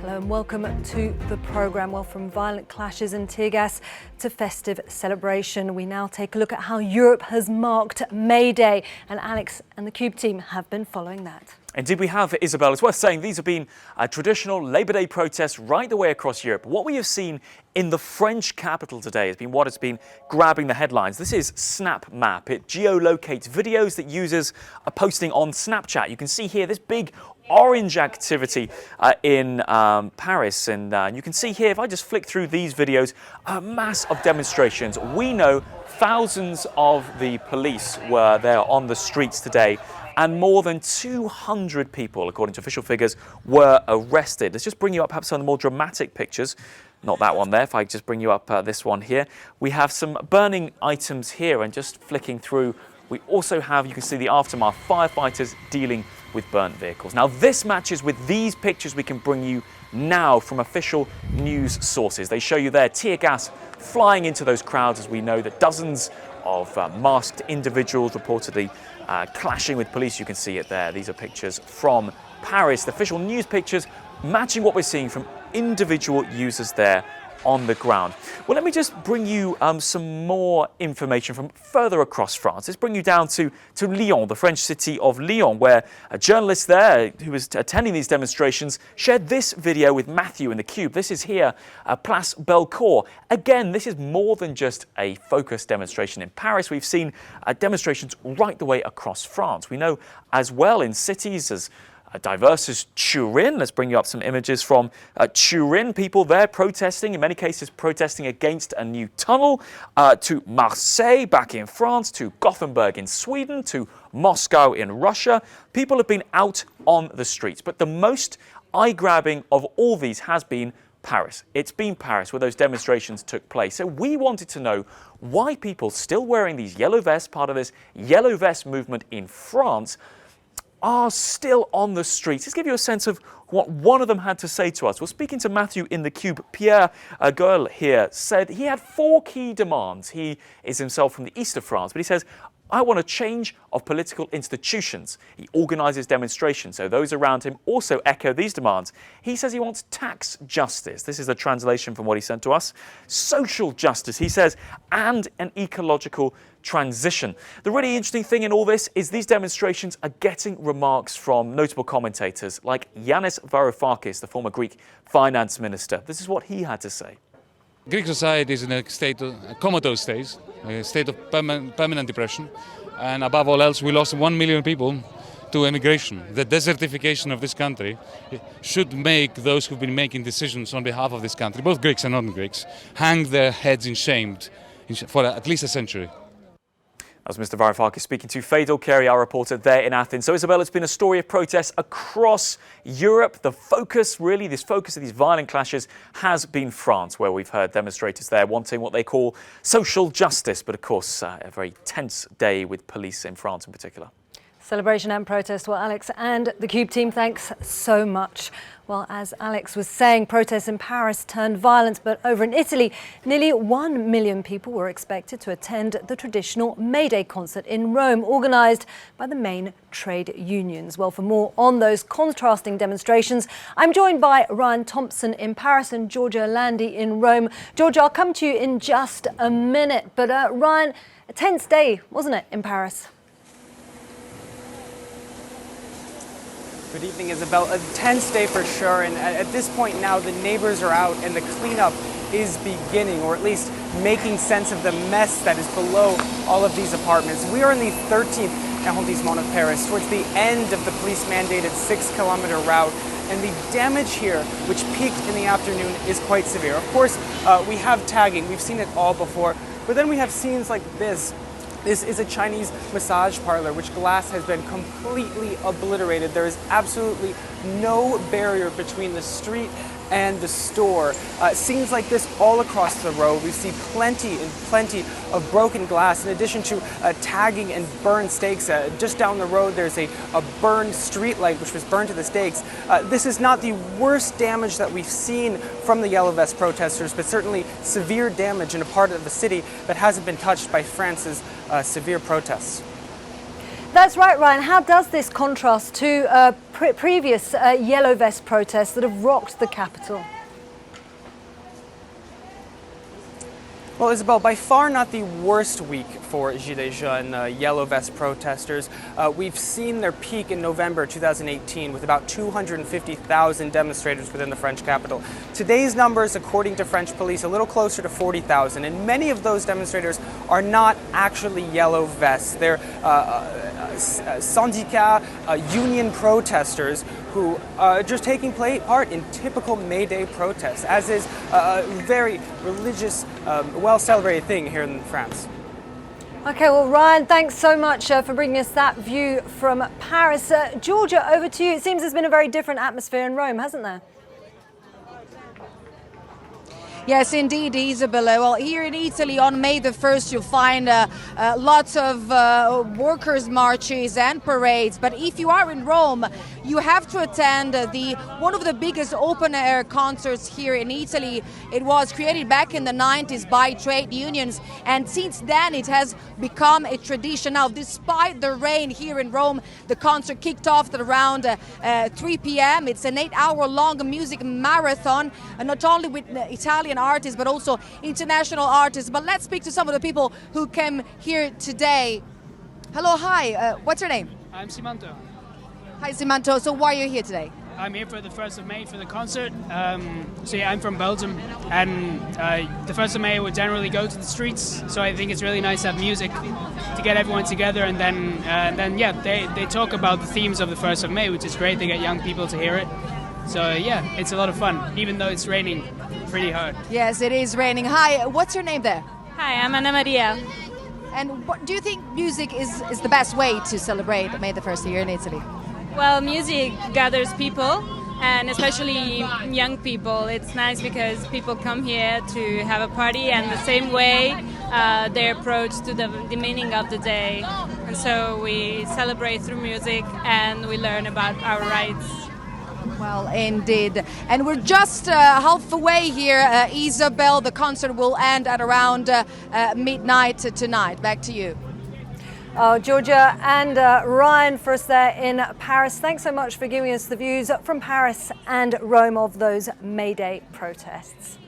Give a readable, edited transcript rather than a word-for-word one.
Hello and welcome to the programme. Well, from violent clashes and tear gas to festive celebration, we now take a look at how Europe has marked May Day. And Alex and the Cube team have been following that. Indeed we have, Isabel. It's worth saying these have been traditional Labour Day protests right the way across Europe. What we have seen in the French capital today has been what has been grabbing the headlines. This is Snap Map. It geolocates videos that users are posting on Snapchat. You can see here this big orange activity in Paris, and you can see here, if I just flick through these videos, a mass of demonstrations. We know thousands of the police were there on the streets today, and more than 200 people, according to official figures, were arrested. Let's just bring you up perhaps some of the more dramatic pictures. Not that one there, if I just bring you up this one here. We have some burning items here, and just flicking through, we also have, you can see the aftermath, firefighters dealing with burnt vehicles. Now this matches with these pictures we can bring you now from official news sources. They show you there tear gas flying into those crowds, as we know that dozens of masked individuals reportedly clashing with police. You can see it there. These are pictures from Paris. The official news pictures matching what we're seeing from individual users there on the ground. Well, let me just bring you some more information from further across France. Let's bring you down to Lyon, the French city of Lyon, where a journalist there who was attending these demonstrations shared this video with Matthew in the Cube. This is here, Place Bellecour. Again, this is more than just a focused demonstration in Paris. We've seen demonstrations right the way across France. We know as well in cities as diverse as Turin. Let's bring you up some images from Turin. People there protesting, in many cases protesting against a new tunnel, to Marseille back in France, to Gothenburg in Sweden, to Moscow in Russia. People have been out on the streets, but the most eye-grabbing of all these has been Paris. It's been Paris where those demonstrations took place. So we wanted to know why people still wearing these yellow vests, part of this yellow vest movement in France, are still on the streets. Let's give you a sense of what one of them had to say to us. Well, speaking to Matthew in the Cube, Pierre Goel here said he had 4 key demands. He is himself from the east of France, but he says, I want a change of political institutions. He organises demonstrations, so those around him also echo these demands. He says he wants tax justice. This is a translation from what he sent to us. Social justice, he says, and an ecological transition. The really interesting thing in all this is these demonstrations are getting remarks from notable commentators like Yanis Varoufakis, the former Greek finance minister. This is what he had to say. Greek society is in a comatose state, a state of permanent depression, and above all else, we lost 1 million people to emigration. The desertification of this country should make those who've been making decisions on behalf of this country, both Greeks and non-Greeks, hang their heads in shame for at least a century. That was Mr. Varoufakis speaking to Fadil Kerry, our reporter there in Athens. So, Isabel, it's been a story of protests across Europe. The focus, really, this focus of these violent clashes has been France, where we've heard demonstrators there wanting what they call social justice. But, of course, a very tense day with police in France in particular. Celebration and protest. Well, Alex and the Cube team, thanks so much. Well, as Alex was saying, protests in Paris turned violent, but over in Italy, nearly 1 million people were expected to attend the traditional May Day concert in Rome, organised by the main trade unions. Well, for more on those contrasting demonstrations, I'm joined by Ryan Thompson in Paris and Georgia Landi in Rome. Georgia, I'll come to you in just a minute, but Ryan, a tense day, wasn't it, in Paris? Good evening, Isabel. A tense day for sure, and at this point now the neighbors are out and the cleanup is beginning, or at least making sense of the mess that is below all of these apartments. We are in the 13th arrondissement of Paris, towards the end of the police-mandated 6-kilometer route, and the damage here, which peaked in the afternoon, is quite severe. Of course, we have tagging, we've seen it all before, but then we have scenes like this. This is a Chinese massage parlor, which glass has been completely obliterated. There is absolutely no barrier between the street and the store. Scenes like this all across the road. We see plenty and plenty of broken glass, in addition to tagging and burned stakes. Just down the road, there's a burned street light, which was burned to the stakes. This is not the worst damage that we've seen from the Yellow Vest protesters, but certainly severe damage in a part of the city that hasn't been touched by France's severe protests. That's right, Ryan. How does this contrast to previous yellow vest protests that have rocked the capital? Well, Isabel, by far not the worst week for Gilets jaunes, yellow vest protesters. We've seen their peak in November 2018 with about 250,000 demonstrators within the French capital. Today's numbers, according to French police, a little closer to 40,000, and many of those demonstrators are not actually yellow vests. They're syndicat, union protesters who are just taking part in typical May Day protests, as is a very religious, well-celebrated thing here in France. Okay, well, Ryan, thanks so much for bringing us that view from Paris. Georgia, over to you. It seems there's been a very different atmosphere in Rome, hasn't there? Yes, indeed, Isabella. Well, here in Italy on May the 1st, you'll find lots of workers' marches and parades. But if you are in Rome, you have to attend one of the biggest open-air concerts here in Italy. It was created back in the 90s by trade unions, and since then it has become a tradition. Now, despite the rain here in Rome, the concert kicked off at around 3 p.m. It's an 8-hour-long music marathon, not only with Italian artists but also international artists. But let's speak to some of the people who came here today. Hello, hi, what's your name? I'm Simanto. Hi, Simanto. So why are you here today? I'm here for the 1st of May for the concert. So yeah, I'm from Belgium, and the 1st of May we generally go to the streets. So I think it's really nice to have music to get everyone together, and then yeah, they talk about the themes of the 1st of May, which is great. They get young people to hear it. So yeah, it's a lot of fun, even though it's raining pretty hard. Yes, it is raining. Hi, what's your name there? Hi, I'm Anna Maria. And what do you think music is the best way to celebrate May the 1st here in Italy? Well, music gathers people, and especially young people. It's nice because people come here to have a party, and the same way they approach to the meaning of the day. And so we celebrate through music, and we learn about our rights. Well, indeed. And we're just halfway here, Isabel. The concert will end at around midnight tonight. Back to you. Georgia and Ryan for us there in Paris. Thanks so much for giving us the views from Paris and Rome of those May Day protests.